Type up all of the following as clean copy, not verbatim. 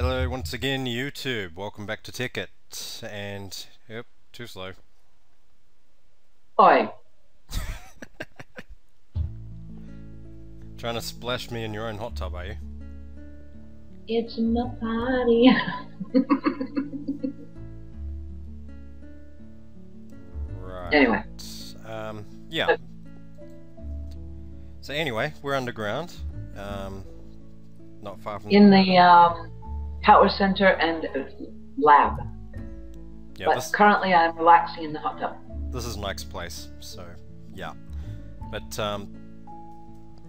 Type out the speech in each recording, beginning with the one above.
Hello once again YouTube, welcome back to Tekkit, and yep, too slow. Oi. Trying to splash me in your own hot tub, are you? It's my party. Right. Anyway. Yeah. So anyway, we're underground, not far from In the power center and lab. yeah, But currently I'm relaxing in the hot tub. This is Mike's place, so yeah. But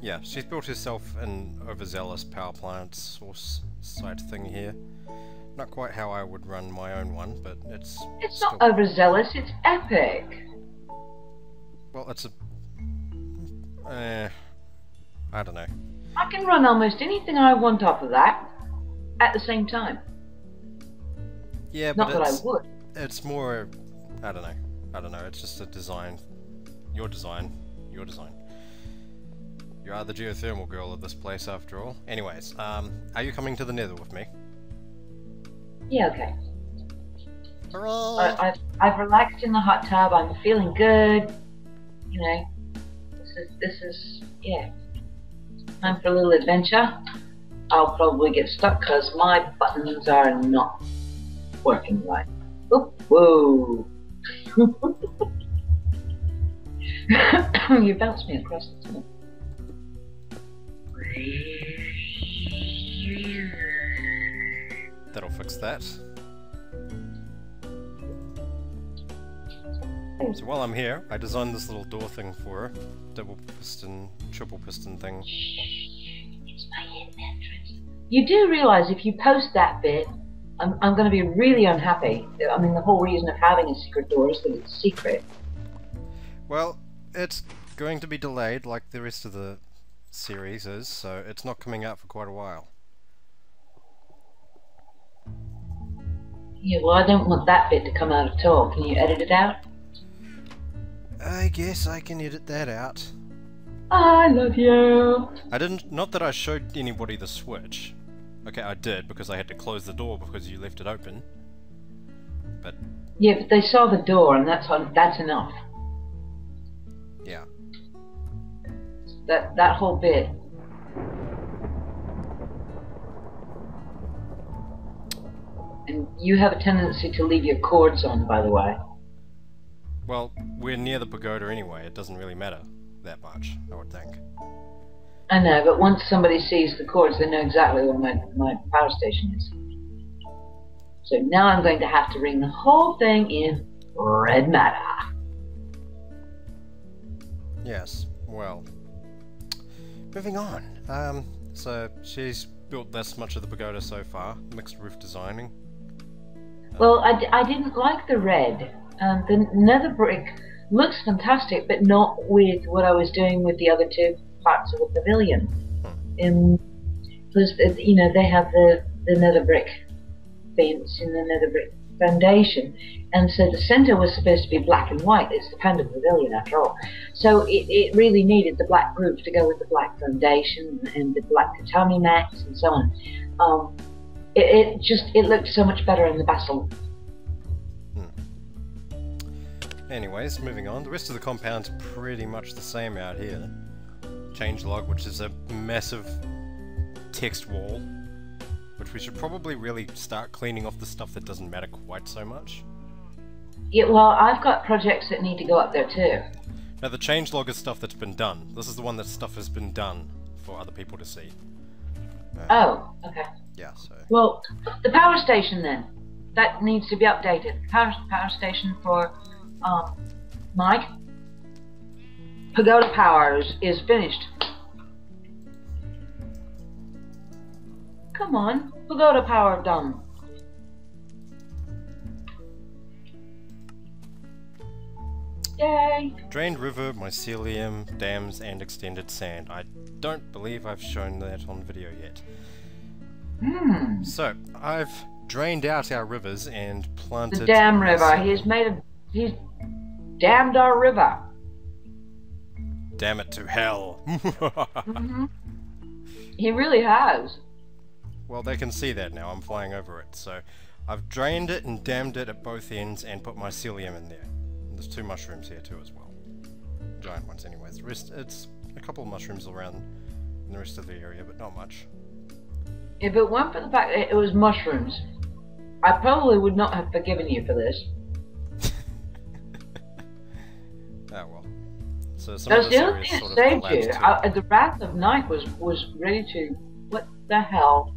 yeah, she's built herself an overzealous power plant source site thing here. Not quite how I would run my own one, but it's not overzealous, it's epic. Well, it's a I don't know. I can run almost anything I want off of that at the same time. Yeah, not but that I would. It's more, I don't know. It's just a design. Your design. Your design. You are the geothermal girl of this place, after all. Anyways, are you coming to the Nether with me? Yeah, okay. Hurrah! I've relaxed in the hot tub. I'm feeling good. You know, this is yeah. Time for a little adventure. I'll probably get stuck because my buttons are not working right. Oh, whoa! You bounced me across the tunnel. That'll fix that. So while I'm here, I designed this little door thing for her. Double piston, triple piston thing. It's my hidden entrance. You do realise if you post that bit, I'm going to be really unhappy. I mean, the whole reason of having a secret door is that it's secret. Well, it's going to be delayed like the rest of the series is, so it's not coming out for quite a while. Yeah, well, I don't want that bit to come out at all. Can you edit it out? I guess I can edit that out. I love you. I didn't, not that I showed anybody the switch. Okay, I did, because I had to close the door because you left it open. But yeah, but they saw the door, and that's enough. Yeah. That whole bit. And you have a tendency to leave your cords on, by the way. Well, we're near the pagoda anyway, it doesn't really matter that much, I would think. I know, but once somebody sees the cords, they know exactly where my power station is. So now I'm going to have to ring the whole thing in red matter. Yes, well, moving on. So she's built this much of the pagoda so far, mixed roof designing. Well, I didn't like the red. The nether brick looks fantastic, but not with what I was doing with the other two parts of the pavilion. Because, you know, they have the nether brick fence and the nether brick foundation, and so the center was supposed to be black and white. It's the panda pavilion after all. So it really needed the black roof to go with the black foundation and the black tatami mats and so on. It looked so much better in the basalt. Anyways, moving on. The rest of the compound's pretty much the same out here. Changelog, which is a massive text wall, which we should probably really start cleaning off the stuff that doesn't matter quite so much. Yeah, well, I've got projects that need to go up there too. Now, the changelog is stuff that's been done. This is the one that stuff has been done for other people to see. Oh, okay. Yeah, so... Well, the power station then. That needs to be updated. Power station for... Mike, Pagoda Powers is finished. Come on, Pagoda Power done. Yay! Drained river, mycelium, dams, and extended sand. I don't believe I've shown that on video yet. So, I've drained out our rivers and planted... The dam river. He's damned our river. Damn it to hell. He really has. Well, they can see that now. I'm flying over it. So I've drained it and dammed it at both ends and put mycelium in there. And there's 2 mushrooms here too as well. Giant ones anyways. The rest, it's a couple of mushrooms around in the rest of the area, but not much. If it weren't for the fact that it was mushrooms, I probably would not have forgiven you for this. Ah well. So some of this the other area is thing sort of that saved collapsed you, too. the Wrath of Night was ready to... What the hell?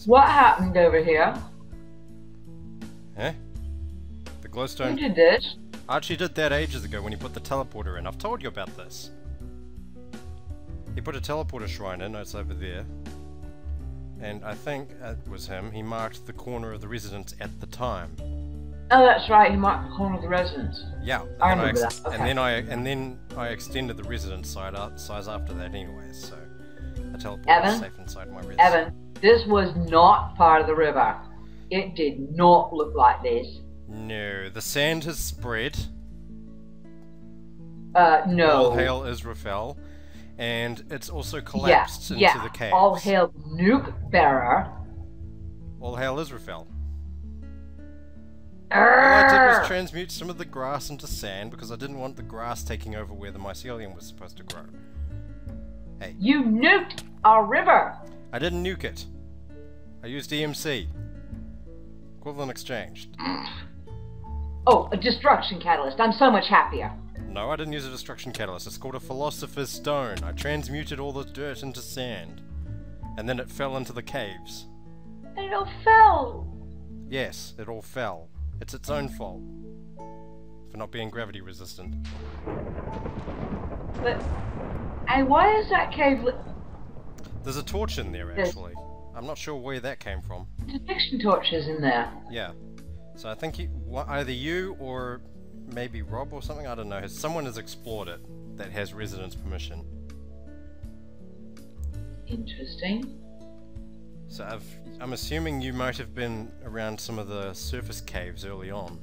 What happened over here? Eh? The Who glowstone... did this? Archie did that ages ago when he put the teleporter in. I've told you about this. He put a teleporter shrine in, it's over there. And I think it was him. He marked the corner of the residence at the time. Oh, that's right. He marked the corner of the residence. Yeah, I remember that. Okay. and then I extended the residence size after that anyway. So a teleporter Evan? is safe inside my res. Evan, this was not part of the river. It did not look like this. No, the sand has spread. No. All hail Israfel, and it's also collapsed into the caves. All hail Nuke Bearer. All hail Israfel. All I did was transmute some of the grass into sand because I didn't want the grass taking over where the mycelium was supposed to grow. Hey. You nuked our river! I didn't nuke it. I used EMC. Equivalent exchange. Oh, a destruction catalyst. I'm so much happier. No, I didn't use a destruction catalyst. It's called a philosopher's stone. I transmuted all the dirt into sand. And then it fell into the caves. And it all fell. Yes, it all fell. It's its own fault. For not being gravity resistant. But... And why is that cave lit? There's a torch in there, actually. I'm not sure where that came from. Detection torches in there. Yeah. So I think either you or maybe Rob or something, I don't know. Someone has explored it that has residence permission. Interesting. So I'm assuming you might have been around some of the surface caves early on.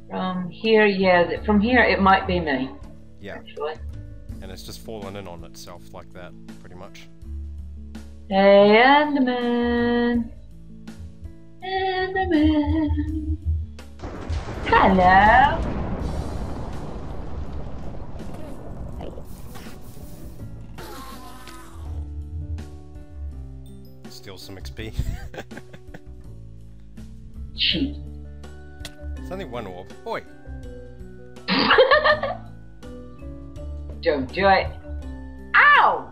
From here, yeah. From here, it might be me. Yeah. Actually. And it's just fallen in on itself like that, pretty much. Hey, Enderman. Enderman. Hello. Steal some XP. Cheat. It's only 1 orb. Oi! Don't do it. Ow!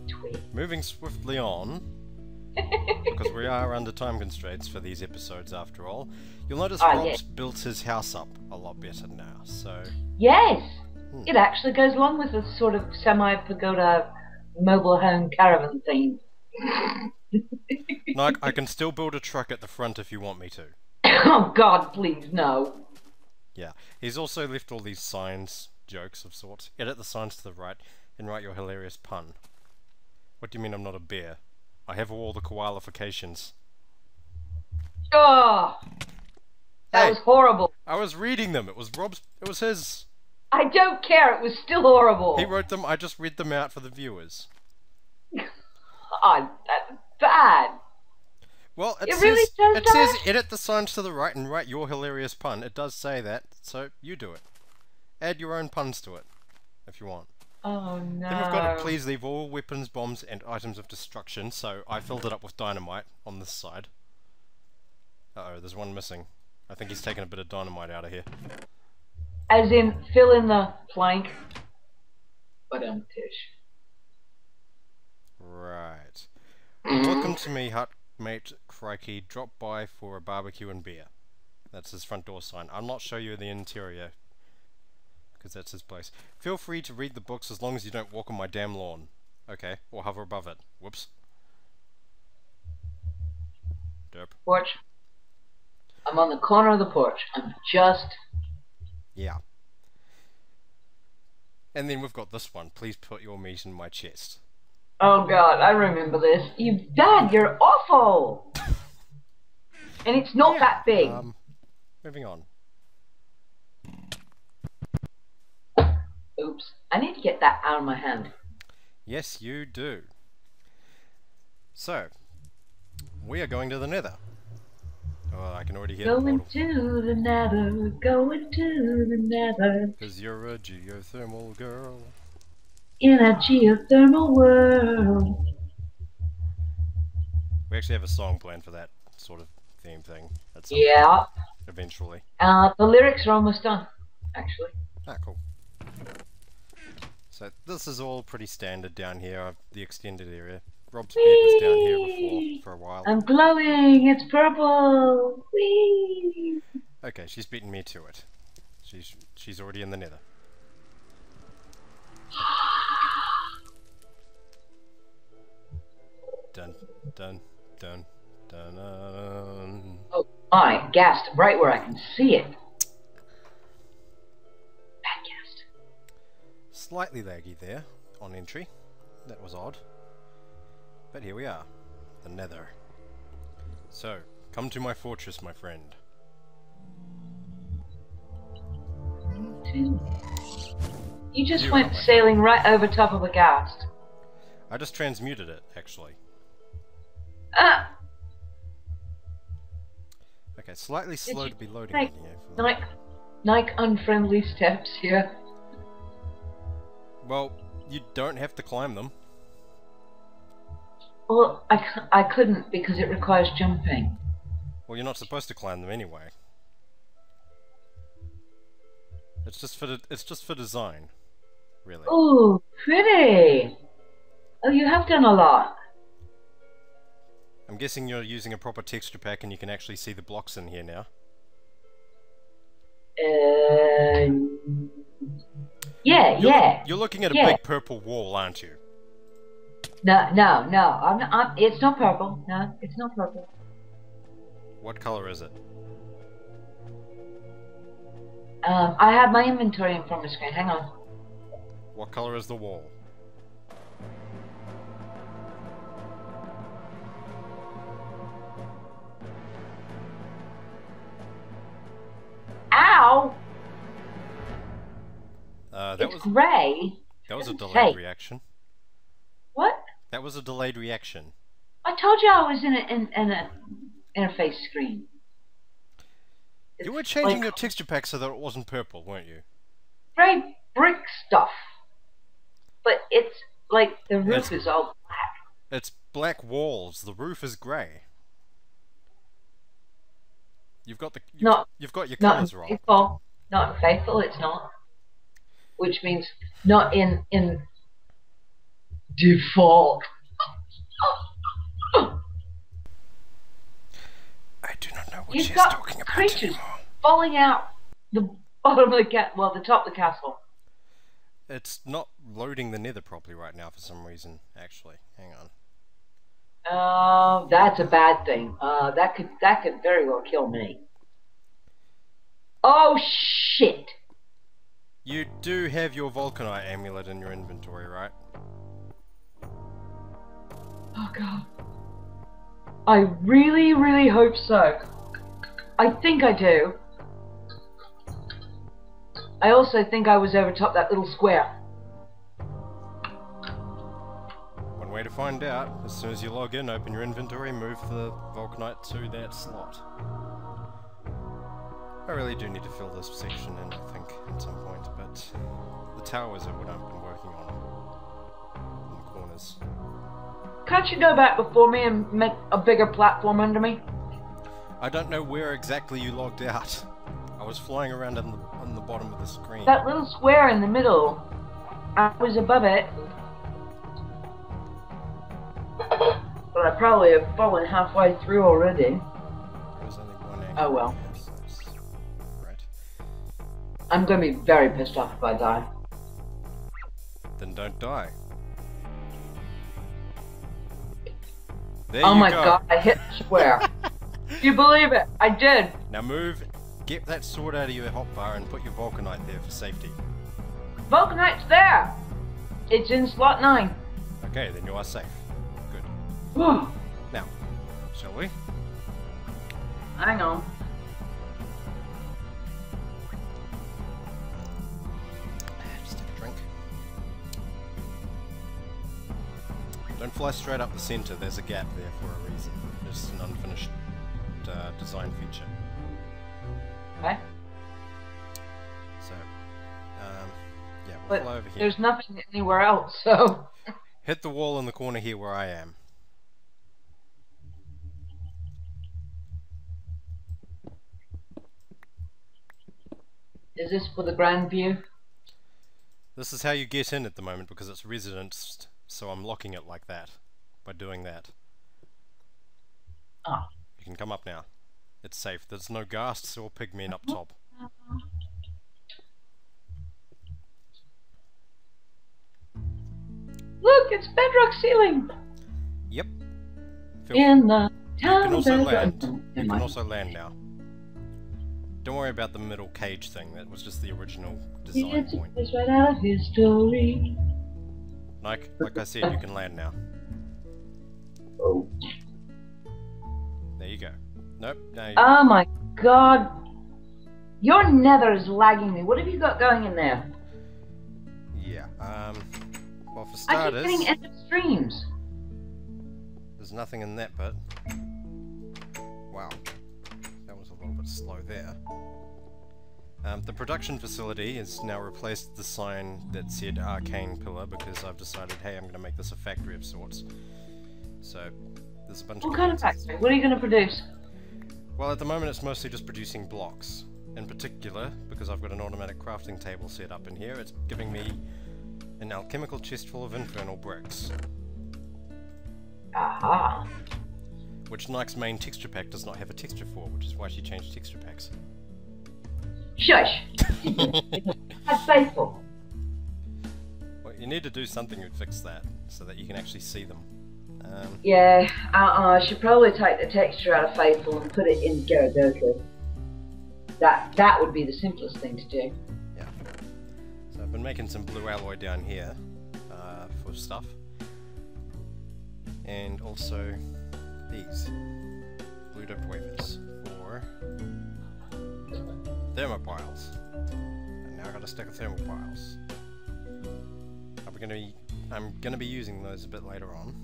Tweet. Moving swiftly on, because we are under time constraints for these episodes after all, you'll notice Rob's built his house up a lot better now, so... Yes! It actually goes along with the sort of semi-pagoda mobile home caravan theme. No, I can still build a truck at the front if you want me to. Oh god, please, no. Yeah, he's also left all these signs, jokes of sorts. Edit the signs to the right and write your hilarious pun. What do you mean I'm not a bear? I have all the koalifications. Oh, that was horrible. I was reading them. It was Rob's. It was his. I don't care. It was still horrible. He wrote them. I just read them out for the viewers. Oh, that's bad. Well, it really says edit the signs to the right and write your hilarious pun. It does say that, so you do it. Add your own puns to it, if you want. Oh no. Then we've got to please leave all weapons, bombs, and items of destruction, so I filled it up with dynamite on this side. Uh-oh, there's one missing. I think he's taken a bit of dynamite out of here. As in, fill in the plank. But tish. Right. Welcome to me, hutmate Crikey. Drop by for a barbecue and beer. That's his front door sign. I'll not show you the interior, because that's his place. Feel free to read the books as long as you don't walk on my damn lawn. Okay, or hover above it. Whoops. Derp. Porch. I'm on the corner of the porch. I'm just... Yeah. And then we've got this one. Please put your meat in my chest. Oh god, I remember this. Dad, you're awful! And it's not that big. Moving on. Oops. I need to get that out of my hand. Yes, you do. So, we are going to the Nether. Oh, I can already hear the Going portal. to the Nether, going to the Nether. 'Cause you're a geothermal girl. In a geothermal world. We actually have a song planned for that sort of theme thing at some Yeah. point, eventually. The lyrics are almost done, actually. Ah, cool. So this is all pretty standard down here, the extended area. Rob's bed was down here before for a while. I'm glowing, it's purple. Whee! Okay, she's beaten me to it. She's already in the Nether. Dun dun dun dun dun. Oh my, gassed right where I can see it. Bad gassed. Slightly laggy there on entry. That was odd. But here we are, the Nether. So, come to my fortress, my friend. You just went sailing right over top of a ghast. I just transmuted it, actually. Ah! Okay, slightly slow to be loading Like, in here. Nike unfriendly steps here. Well, you don't have to climb them. Well, I couldn't because it requires jumping. Well, you're not supposed to climb them anyway. It's just for design, really. Ooh, pretty. Oh, you have done a lot. I'm guessing you're using a proper texture pack and you can actually see the blocks in here now. Yeah. You're looking at a big purple wall, aren't you? No. I'm not. It's not purple. No, it's not purple. What color is it? I have my inventory in front of the screen. Hang on. What color is the wall? Ow! It's grey. That was a delayed reaction. What? That was a delayed reaction. I told you I was in a interface screen. You were changing your texture pack so that it wasn't purple, weren't you? Grey brick stuff. But it's like the roof is all black. It's black walls. The roof is grey. You've got your colours wrong. Faithful. Not faithful. It's not. Which means not in default. I do not know what You've she's got talking about creatures anymore. falling out the bottom of the the top of the castle. It's not loading the Nether properly right now for some reason, actually. Hang on. That's a bad thing. That could very well kill me. Oh shit! You do have your Vulcanite amulet in your inventory, right? Oh god. I really, really hope so. I think I do. I also think I was over top that little square. One way to find out, as soon as you log in, open your inventory, move the Vulcanite to that slot. I really do need to fill this section in, I think, at some point, but the towers are what I've been working on in the corners. Can't you go back before me and make a bigger platform under me? I don't know where exactly you logged out. I was flying around on the bottom of the screen. That little square in the middle. I was above it. But I probably have fallen halfway through already. There was only one angle. Oh well. Yes, right. I'm going to be very pissed off if I die. Then don't die. There Oh you my go. god, I hit the square. Do you believe it? I did. Now move, get that sword out of your hotbar and put your Vulcanite there for safety. Vulcanite's there. It's in slot 9. Okay, then you are safe. Good. Whew. Now, shall we? Hang on. Just take a drink. Don't fly straight up the center, there's a gap there for a reason. It's an unfinished design feature. Okay. So, yeah, we'll fly over here. There's nothing anywhere else, so... Hit the wall in the corner here where I am. Is this for the grand view? This is how you get in at the moment because it's residenced, so I'm locking it like that by doing that. Ah. You can come up now. It's safe. There's no ghasts or pigmen up top. Look, it's bedrock ceiling! Yep. In the You can also bedrock. land. You can also land now. Don't worry about the middle cage thing. That was just the original design point. It's right out of history. Like I said, you can land now. Oh. There you go. Nope. No. Oh my god. Your nether is lagging me. What have you got going in there? Yeah. Well, for I keep starters, getting end of streams. there's nothing in that bit. Wow. That was a little bit slow there. The production facility has now replaced the sign that said Arcane Pillar because I've decided, hey, I'm going to make this a factory of sorts. So, there's a bunch What of... kind of factory? What are you going to produce? Well, at the moment it's mostly just producing blocks. In particular, because I've got an automatic crafting table set up in here, it's giving me an alchemical chest full of infernal bricks. Aha. Which Nike's main texture pack does not have a texture for, which is why she changed texture packs. Shush! That's faithful. Well, you need to do something to fix that, so that you can actually see them. Yeah, I should probably take the texture out of Faithful and put it in Garagoku. That would be the simplest thing to do. Yeah. So I've been making some blue alloy down here for stuff. And also these blue doped wafers for thermopiles. And now I've got a stack of thermopiles. I'm gonna be using those a bit later on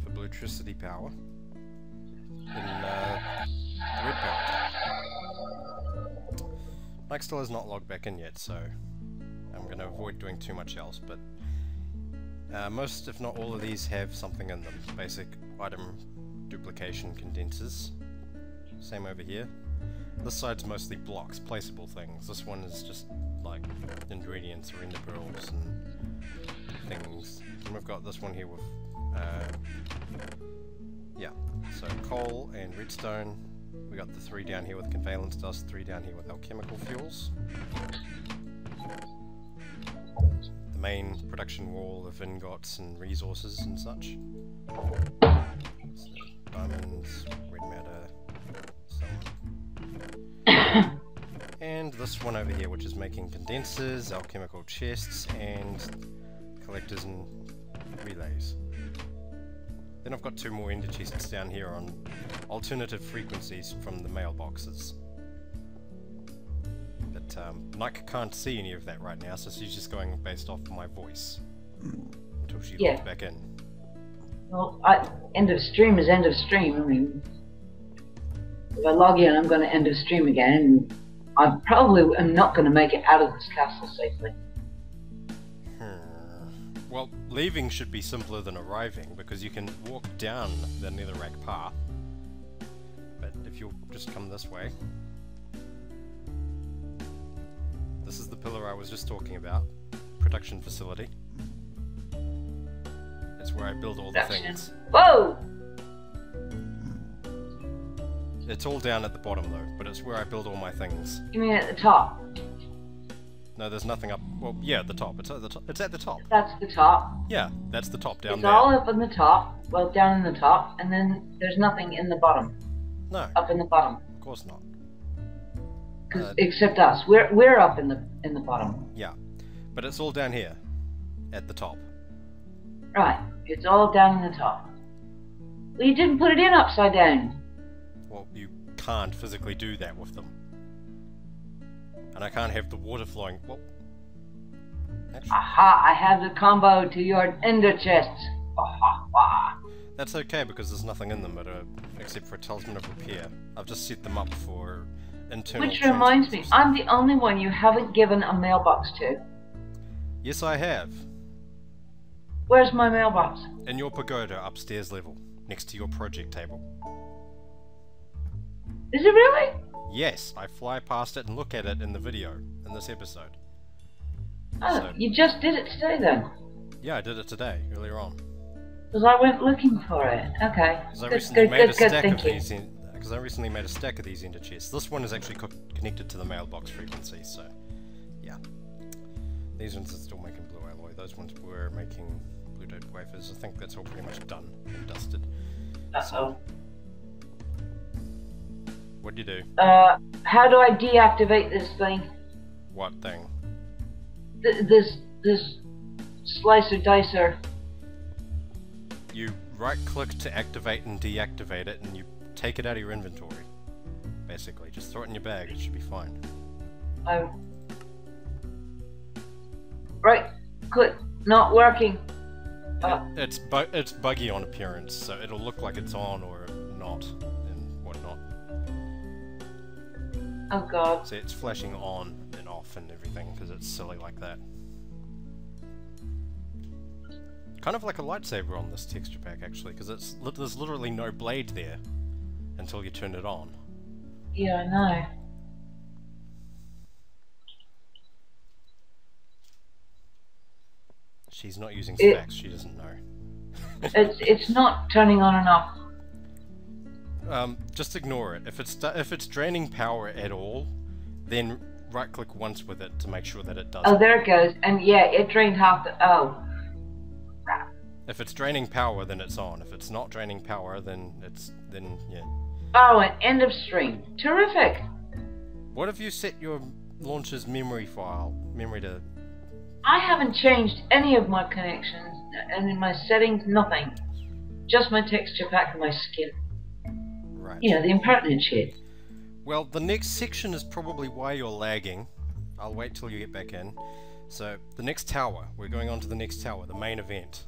for electricity power in red power. Mike still has not logged back in yet, so I'm gonna avoid doing too much else, but most, if not all of these have something in them. Basic item duplication condensers. Same over here. This side's mostly blocks, placeable things. This one is just like ingredients or ender pearls and things. And we've got this one here with yeah, so coal and redstone. We got the 3 down here with convalence dust, 3 down here with alchemical fuels. The main production wall of ingots and resources and such. So, diamonds, red matter, so on. And this one over here, which is making condensers, alchemical chests, and collectors and relays. Then I've got 2 more ender chests down here on alternative frequencies from the mailboxes. But Nike can't see any of that right now, so she's just going based off my voice until she logs back in. Well, end of stream is end of stream. I mean, if I log in, I'm going to end of stream again, and I probably am not going to make it out of this castle safely. Well, leaving should be simpler than arriving, because you can walk down the netherrack path. But if you'll just come this way... This is the pillar I was just talking about. Production facility. It's where I build all the things. Whoa! It's all down at the bottom though, but it's where I build all my things. You mean at the top? No, there's nothing up. Well, yeah, at the top. It's at the top. It's at the top. That's the top. Yeah, that's the top down it's there. It's all up in the top. Well, down in the top, and then there's nothing in the bottom. No. Up in the bottom. Of course not. Except us. We're up in the bottom. Yeah, but it's all down here, at the top. Right. It's all down in the top. Well, you didn't put it in upside down. Well, you can't physically do that with them. And I can't have the water flowing. Well, Actually, Aha! I have the combo to your ender chests. Aha! that's okay because there's nothing in them except for a talisman of repair. I've just set them up for internal. Which reminds me, I'm the only one you haven't given a mailbox to. Yes, I have. Where's my mailbox? In your pagoda, upstairs level, next to your project table. Is it really? Yes, I fly past it and look at it in the video, in this episode. Oh, So- you just did it today then? Yeah, I did it today, earlier on. Because I went looking for it. Okay. Because I Good, recently good, made a good, good, stack thank of you. these. Because I recently made a stack of these ender chests. This one is actually connected to the mailbox frequency, so yeah. These ones are still making blue alloy. Those ones were making blue dirt wafers. I think that's all pretty much done and dusted. Uh-oh. What do you do? How do I deactivate this thing? What thing? This slicer dicer. You right-click to activate and deactivate it, and you take it out of your inventory. Basically, just throw it in your bag. It should be fine. Right, click, not working. It's buggy on appearance, so it'll look like it's on or not, and whatnot. Oh god. See, it's flashing on and off and everything because it's silly like that. Kind of like a lightsaber on this texture pack, actually, because there's literally no blade there until you turn it on. Yeah, I know. She's not using Sphax, she doesn't know. It's not turning on and off. Just ignore it. If it's draining power at all, then right-click once with it to make sure that it does. Oh, there it goes. And yeah, it drained half the... Oh. Crap. If it's draining power, then it's on. If it's not draining power, then yeah. Oh, an end of stream. Terrific. What if you set your launcher's memory to... I haven't changed any of my connections, and in my settings, nothing. Just my texture pack and my skin. Right. You know, the impertinent shit. Well, the next section is probably why you're lagging. I'll wait till you get back in. So, the next tower. We're going on to the next tower, the main event.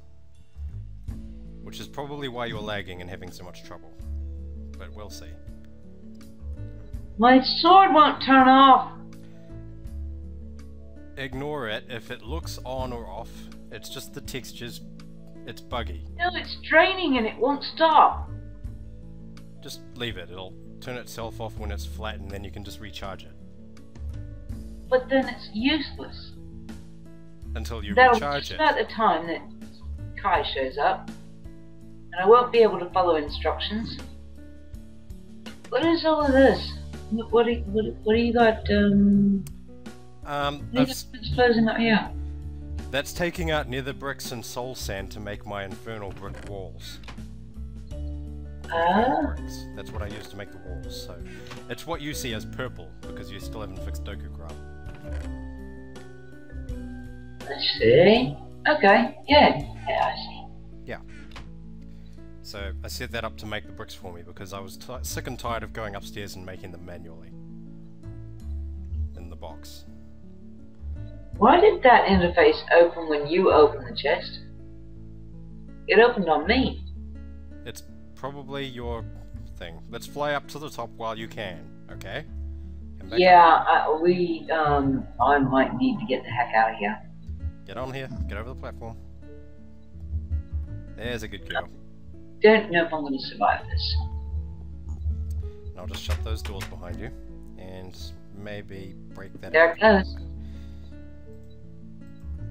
Which is probably why you're lagging and having so much trouble. But we'll see. My sword won't turn off. Ignore it. If it looks on or off, it's just the textures. It's buggy. No, it's draining and it won't stop. Just leave it. It'll turn itself off when it's flat and then you can just recharge it. But then it's useless. Until you That'll recharge just it. about the time that Kai shows up. And I won't be able to follow instructions. What is all of this? What do you got, That's closing up here? taking out nether bricks and soul sand to make my infernal brick walls. Bricks. That's what I use to make the walls, so... It's what you see as purple, because you still haven't fixed Dokugraph. Let's see. Okay, yeah, I see. Yeah. So, I set that up to make the bricks for me, because I was sick and tired of going upstairs and making them manually. In the box. Why did that interface open when you opened the chest? It opened on me. It's probably your thing. Let's fly up to the top while you can, okay? Come back up. I might need to get the heck out of here. Get on here, get over the platform. There's a good girl. Don't know if I'm going to survive this. And I'll just shut those doors behind you, and maybe break that There up. it goes.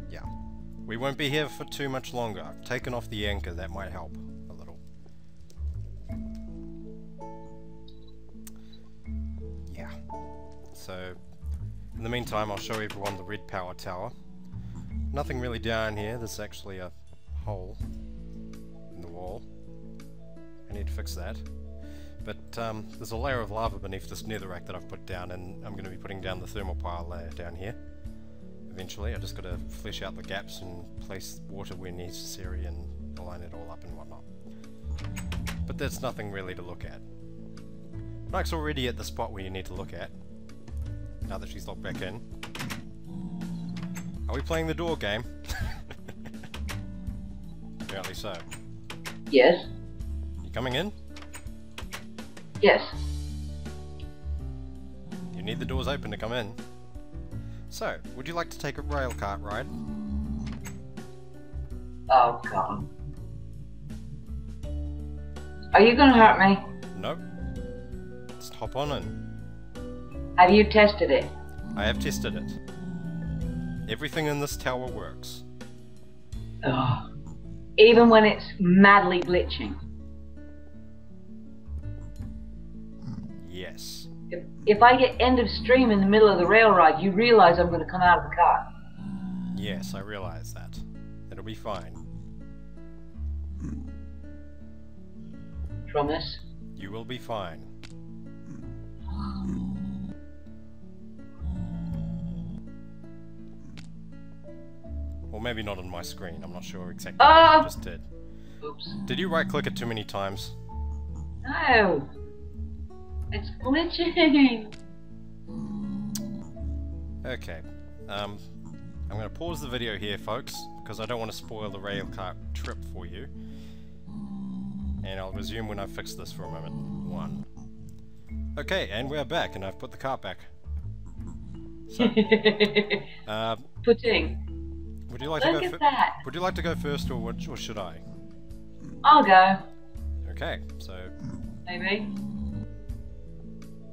Yeah. We won't be here for too much longer. I've taken off the anchor, that might help a little. Yeah. So, in the meantime, I'll show everyone the red power tower. Nothing really down here. There's actually a hole in the wall. I need to fix that. But there's a layer of lava beneath this netherrack that I've put down, and I'm going to be putting down the thermal pile layer down here. Eventually, I just got to flesh out the gaps and place water where necessary and align it all up and whatnot. But there's nothing really to look at. Mike's already at the spot where you need to look at. Now that she's locked back in. Are we playing the door game? Apparently so. Yes. You coming in? Yes. You need the doors open to come in. So, would you like to take a rail cart ride? Oh God. Are you gonna hurt me? Nope. Just hop on in. Have you tested it? I have tested it. Everything in this tower works. Oh. Even when it's madly glitching. Yes. If I get end of stream in the middle of the rail ride, you realise I'm going to come out of the car. Yes, I realize that. It'll be fine. Promise? You will be fine. Or maybe not on my screen, I'm not sure exactly what I just did. Oops. Did you right click it too many times? No. It's glitching. Okay. I'm going to pause the video here, folks, because I don't want to spoil the railcart trip for you. And I'll resume when I've fixed this for a moment. 1. Okay, and we're back, and I've put the cart back. So, Pudding. would you like Look to at go? that. Would you like to go first, or should I? I'll go. Okay, so Maybe.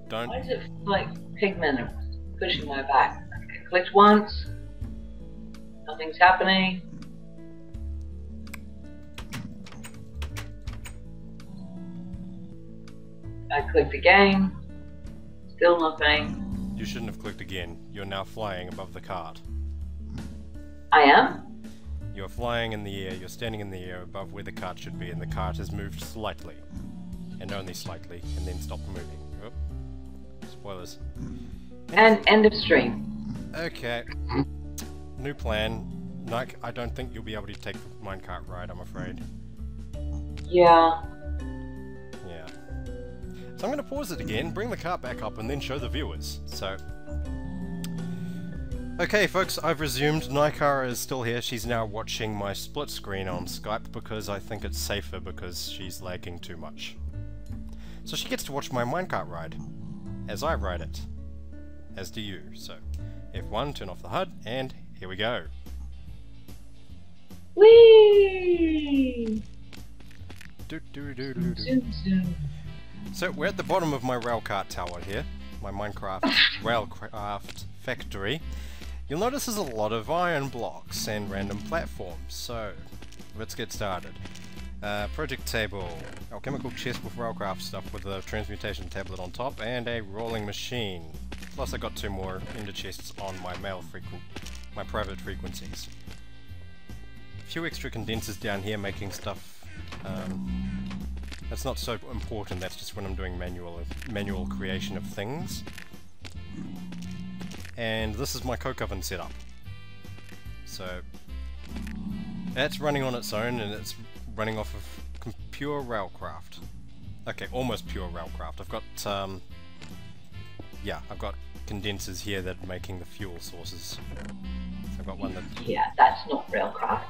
don't. Why does it feel like pigmen are pushing my back? I clicked once. Nothing's happening. I clicked again. Still nothing. You shouldn't have clicked again. You're now flying above the cart. I am? You're flying in the air. You're standing in the air above where the cart should be, and the cart has moved slightly, and only slightly, and then stopped moving. Oh. Spoilers. And end of stream. Okay. New plan. Nike, I don't think you'll be able to take the minecart ride, I'm afraid. Yeah. Yeah. So I'm going to pause it again, bring the cart back up, and then show the viewers. So... Okay, folks, I've resumed. Nikara is still here. She's now watching my split screen on Skype because I think it's safer because she's lagging too much. So she gets to watch my minecart ride, as I ride it. As do you. So, F1, turn off the HUD, and here we go. Whee! Do, do, do, do, do. Zoom, zoom. So we're at the bottom of my railcart tower here, my Minecraft Railcraft factory. You'll notice there's a lot of iron blocks and random platforms, so let's get started. Project table, alchemical chest with railcraft stuff with a transmutation tablet on top, and a rolling machine. Plus I got 2 more ender chests on my my private frequencies. A few extra condensers down here making stuff. That's not so important, that's just when I'm doing manual creation of things. And this is my coke oven setup. So that's running on its own, and it's running off of pure Railcraft. Okay, almost pure Railcraft. I've got yeah, I've got condensers here that are making the fuel sources. So I've got one that... Yeah, that's not Railcraft.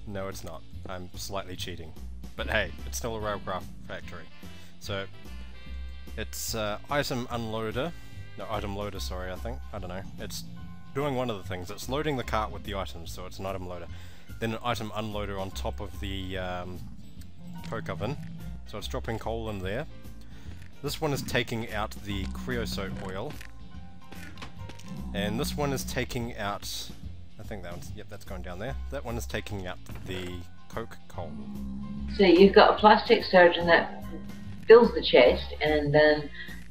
No, it's not. I'm slightly cheating. But hey, it's still a Railcraft factory. So, it's item unloader. No, item loader, sorry, I think. I don't know. It's doing one of the things. It's loading the cart with the items, so it's an item loader. Then an item unloader on top of the coke oven. So it's dropping coal in there. This one is taking out the creosote oil. And this one is taking out... I think that one's... Yep, that's going down there. That one is taking out the coke coal. So you've got a plastic surgeon that fills the chest, and then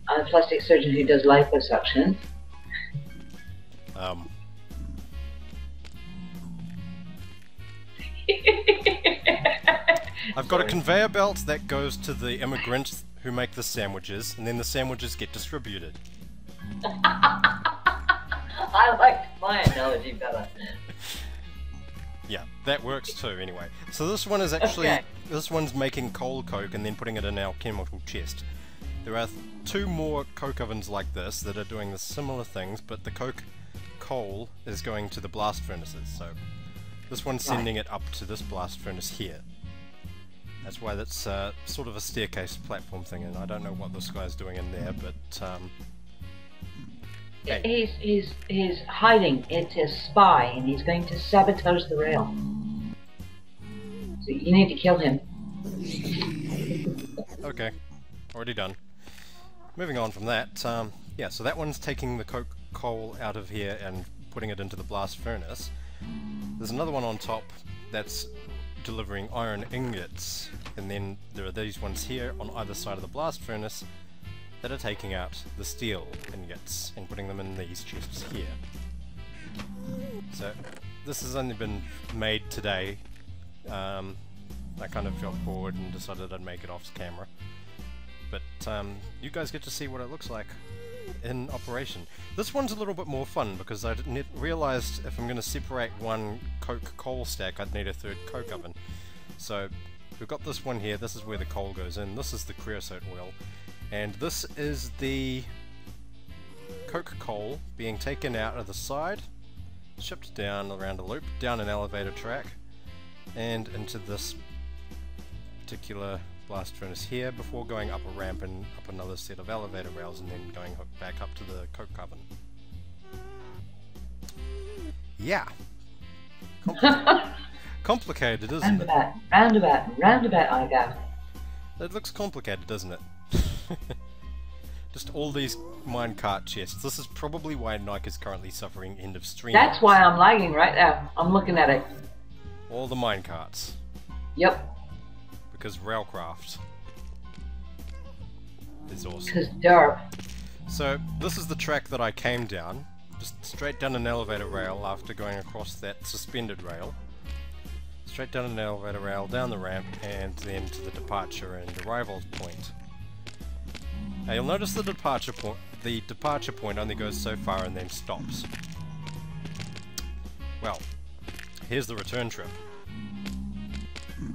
a plastic surgeon who does liposuction. I've got a conveyor belt that goes to the immigrants who make the sandwiches, and then the sandwiches get distributed. I liked my analogy better. Yeah, that works too, anyway. So this one is actually... Okay. This one's making coal coke and then putting it in our chemical chest. There are 2 more coke ovens like this that are doing the similar things, but the coke coal is going to the blast furnaces, so this one's sending it up to this blast furnace here. That's why that's sort of a staircase platform thing, and I don't know what this guy's doing in there, but hey. He's hiding. It's a spy, and he's going to sabotage the rail. So you need to kill him. Okay, already done. Moving on from that, yeah, so that one's taking the coal out of here and putting it into the blast furnace. There's another one on top that's delivering iron ingots, and then there are these ones here on either side of the blast furnace that are taking out the steel ingots and putting them in these chests here. So this has only been made today. I kind of felt bored and decided I'd make it off camera, but you guys get to see what it looks like in operation. This one's a little bit more fun because I realized if I'm going to separate one coal stack, I'd need a third coke oven. So we've got this one here. This is where the coal goes in. This is the creosote oil, and this is the coke coal being taken out of the side, shipped down around a loop, down an elevator track, and into this particular blast furnace here before going up a ramp and up another set of elevator rails and then going back up to the coke oven. Yeah. Complicated, isn't it? Roundabout I go. It looks complicated, doesn't it? Just all these minecart chests. This is probably why Nike is currently suffering end of stream. That's why I'm lagging right now. I'm looking at it. All the minecarts. Yep. Because Railcraft is awesome. Because derp. So this is the track that I came down, just straight down an elevator rail after going across that suspended rail. Straight down an elevator rail, down the ramp, and then to the departure and arrival point. Now you'll notice the departure point only goes so far and then stops. Well, here's the return trip.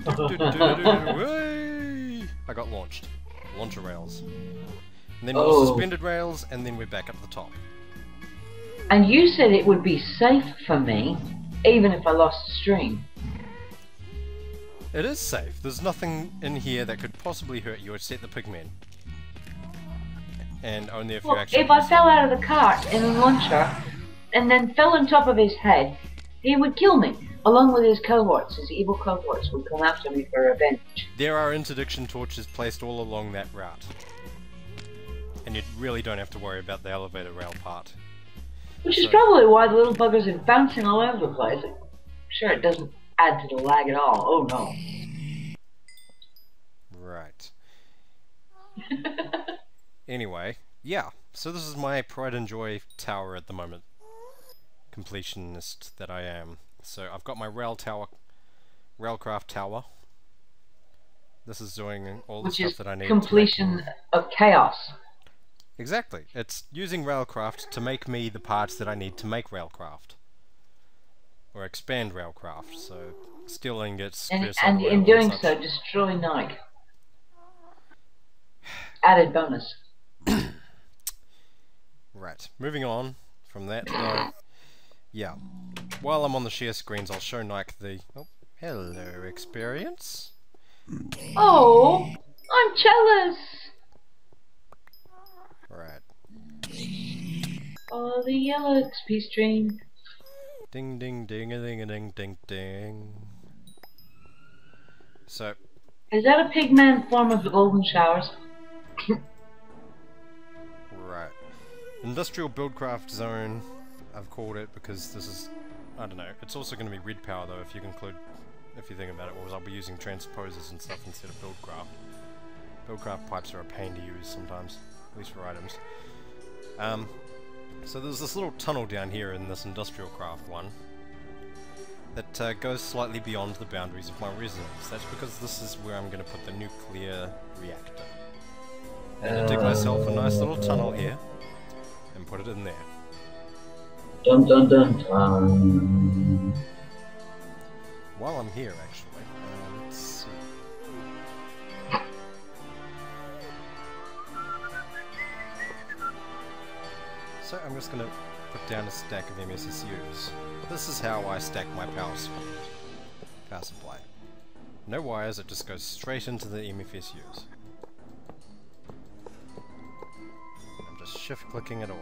I got launched. Launcher rails. And then more suspended rails, and then we're back at the top. And you said it would be safe for me, even if I lost the stream. It is safe. There's nothing in here that could possibly hurt you except the pigmen. And only if you actually... If I fell out of the cart in a launcher, and then fell on top of his head, he would kill me. Along with his cohorts, his evil cohorts would come after me for revenge. There are interdiction torches placed all along that route. And you really don't have to worry about the elevator rail part. Which is probably why the little buggers are bouncing all over the place. I'm sure it doesn't add to the lag at all. Oh no. Right. Anyway, yeah. So this is my pride and joy tower at the moment. Completionist that I am. So I've got my Railcraft tower. This is doing all the stuff that I need. Completion of chaos. Exactly. It's using Railcraft to make me the parts that I need to make Railcraft. Or expand Railcraft. So steel ingots, and in doing so, destroy Nike. Added bonus. Right. Moving on from that though. Yeah. While I'm on the share screens, I'll show Nike the... Oh, hello, experience. Oh, I'm jealous. Right. Oh, the yellow XP stream. Ding ding ding a ding a ding ding ding. So... Is that a pigman form of the golden showers? Right. Industrial Buildcraft Zone, I've called it because this is... I don't know. It's also going to be red power though if you think about it, whereas I'll be using transposers and stuff instead of Buildcraft. Buildcraft pipes are a pain to use sometimes, at least for items. So there's this little tunnel down here in this Industrial Craft one that goes slightly beyond the boundaries of my residence. That's because this is where I'm going to put the nuclear reactor. I'm going to dig myself a nice little tunnel here and put it in there. Dun dun dun dun. While I'm here, actually, let's see. So I'm just going to put down a stack of MSSUs. This is how I stack my power supply. No wires, it just goes straight into the MFSUs. I'm just shift clicking it all.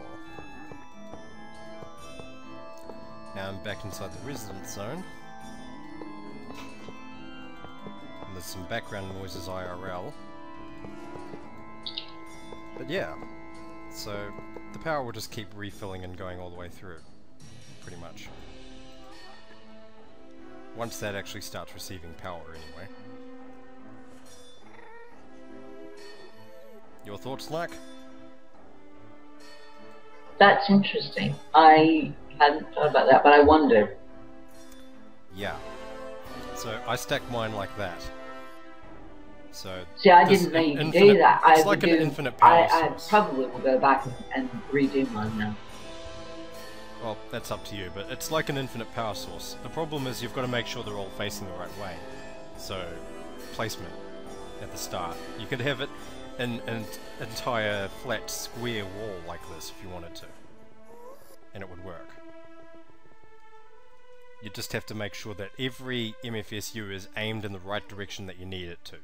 Now I'm back inside the residence zone. And there's some background noises IRL. But yeah, so the power will just keep refilling and going all the way through, pretty much. Once that actually starts receiving power anyway. Your thoughts, Lark? That's interesting. I hadn't thought about that, but I wondered. Yeah. So I stack mine like that. So see, I didn't know you could do that. It's like an infinite power source. I probably will go back and redo mine now. Well, that's up to you, but it's like an infinite power source. The problem is you've got to make sure they're all facing the right way. So, placement at the start. You could have it in an entire flat square wall like this if you wanted to. And it would work. You just have to make sure that every MFSU is aimed in the right direction that you need it to.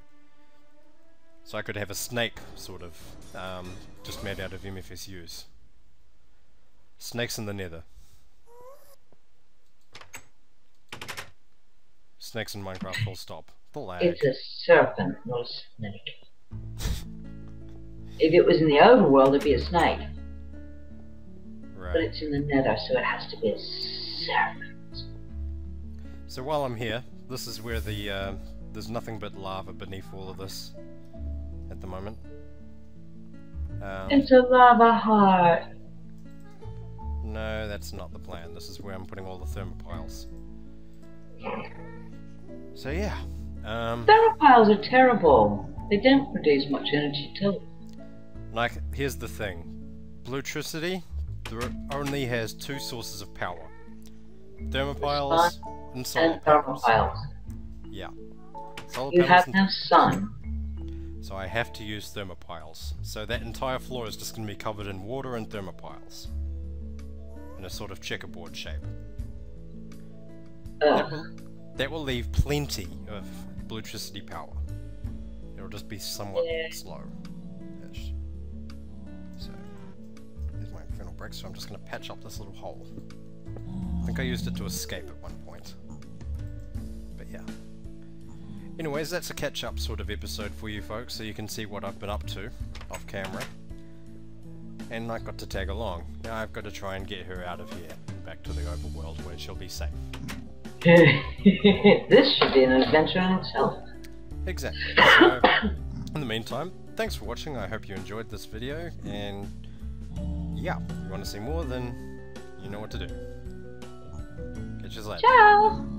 So I could have a snake, sort of, just made out of MFSUs. Snakes in the Nether. Snakes in Minecraft, full stop. The lag. It's a serpent, not a snake. If it was in the overworld, it'd be a snake. Right. But it's in the Nether, so it has to be a serpent. So while I'm here, this is where the, there's nothing but lava beneath all of this at the moment. It's a lava heart. No, that's not the plan. This is where I'm putting all the thermopiles. So yeah. Thermopiles are terrible. They don't produce much energy at all. Like, here's the thing. Bluetricity only has two sources of power. Thermopiles and solar panels. Yeah. Solar you panels have no sun. So I have to use thermopiles. So that entire floor is just going to be covered in water and thermopiles. In a sort of checkerboard shape. That will leave plenty of bluetricity power. It'll just be somewhat slow-ish. So, here's my infernal brick, so I'm just going to patch up this little hole. I think I used it to escape at one point. But yeah. Anyways, that's a catch-up sort of episode for you folks, so you can see what I've been up to off camera. And I got to tag along. Now I've got to try and get her out of here and back to the overworld where she'll be safe. This should be an adventure in itself. Exactly. So, in the meantime, thanks for watching. I hope you enjoyed this video, and yeah, if you want to see more, then you know what to do. Catch you later. Ciao!